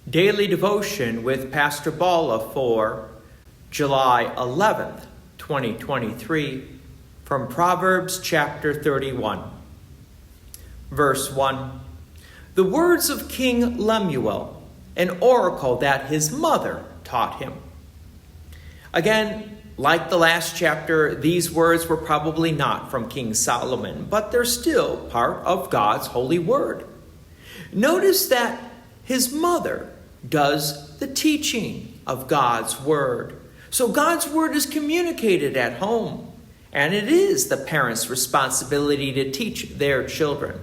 Daily Devotion with Pastor Balla for July 11th, 2023, from Proverbs chapter 31. Verse 1. The words of King Lemuel, an oracle that his mother taught him. Again, like the last chapter, these words were probably not from King Solomon, but they're still part of God's holy word. Notice that his mother does the teaching of God's word. So God's word is communicated at home, and it is the parents' responsibility to teach their children.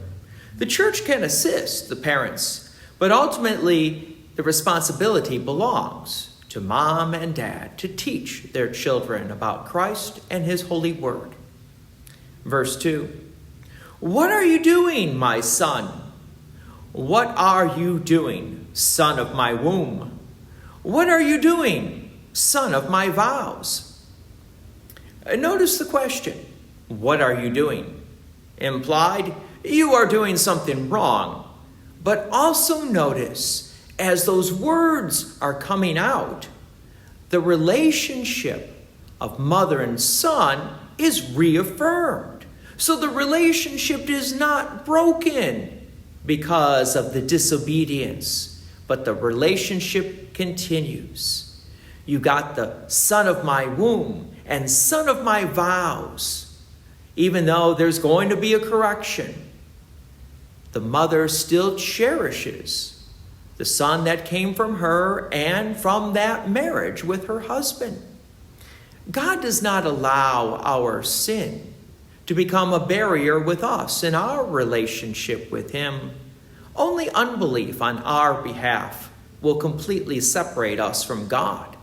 The church can assist the parents, but ultimately the responsibility belongs to mom and dad to teach their children about Christ and his holy word. Verse 2. What are you doing, my son? What are you doing, son of my womb? What are you doing, son of my vows? Notice the question, what are you doing? Implied, you are doing something wrong. But also notice, as those words are coming out, the relationship of mother and son is reaffirmed. So the relationship is not broken because of the disobedience, but the relationship continues. You got the son of my womb and son of my vows. Even though there's going to be a correction, the mother still cherishes the son that came from her and from that marriage with her husband. God does not allow our sin to become a barrier with us in our relationship with him. Only unbelief on our behalf will completely separate us from God.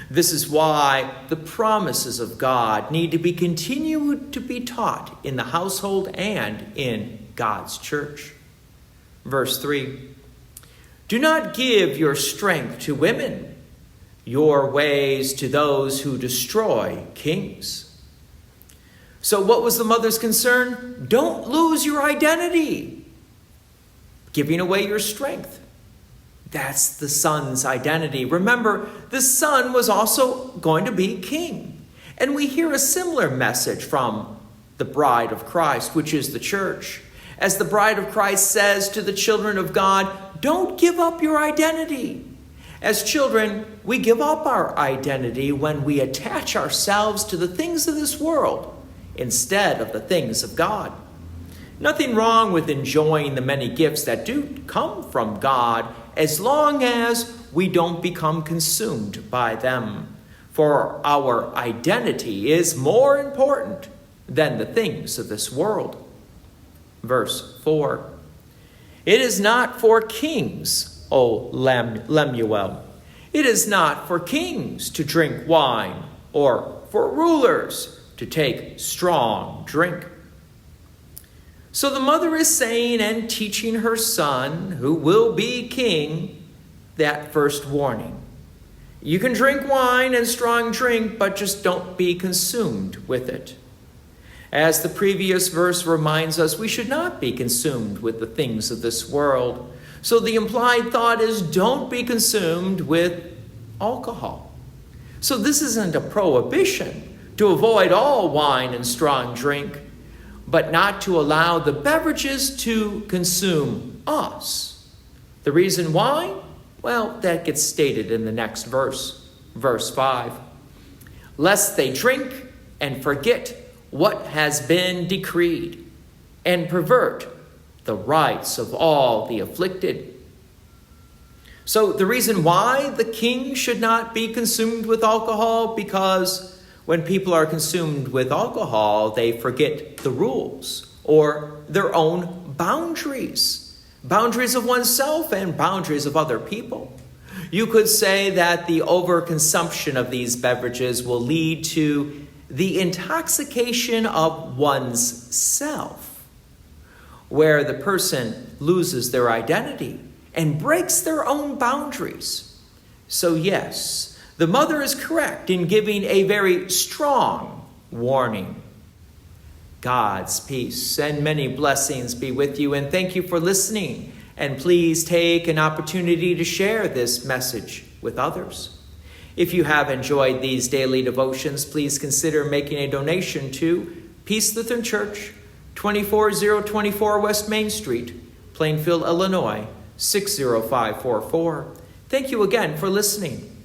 This is why the promises of God need to be continued to be taught in the household and in God's church. Verse 3. Do not give your strength to women, your ways to those who destroy kings. So what was the mother's concern? Don't lose your identity. Giving away your strength. That's the son's identity. Remember, the son was also going to be king. And we hear a similar message from the bride of Christ, which is the church. As the bride of Christ says to the children of God, don't give up your identity. As children, we give up our identity when we attach ourselves to the things of this world instead of the things of God. Nothing wrong with enjoying the many gifts that do come from God as long as we don't become consumed by them. For our identity is more important than the things of this world. Verse 4. It is not for kings, O Lemuel. It is not for kings to drink wine or for rulers to take strong drink. So the mother is saying and teaching her son, who will be king, that first warning. You can drink wine and strong drink, but just don't be consumed with it. As the previous verse reminds us, we should not be consumed with the things of this world. So the implied thought is don't be consumed with alcohol. So this isn't a prohibition to avoid all wine and strong drink, but not to allow the beverages to consume us. The reason why? Well, that gets stated in the next verse, verse 5. Lest they drink and forget what has been decreed, and pervert the rights of all the afflicted. So the reason why the king should not be consumed with alcohol, because when people are consumed with alcohol, they forget the rules or their own boundaries. Boundaries of oneself and boundaries of other people. You could say that the overconsumption of these beverages will lead to the intoxication of one's self, where the person loses their identity and breaks their own boundaries. So yes, the mother is correct in giving a very strong warning. God's peace and many blessings be with you, and thank you for listening And please take an opportunity to share this message with others. If you have enjoyed these daily devotions, please consider making a donation to Peace Lutheran Church, 24024 West Main Street, Plainfield, Illinois, 60544. Thank you again for listening.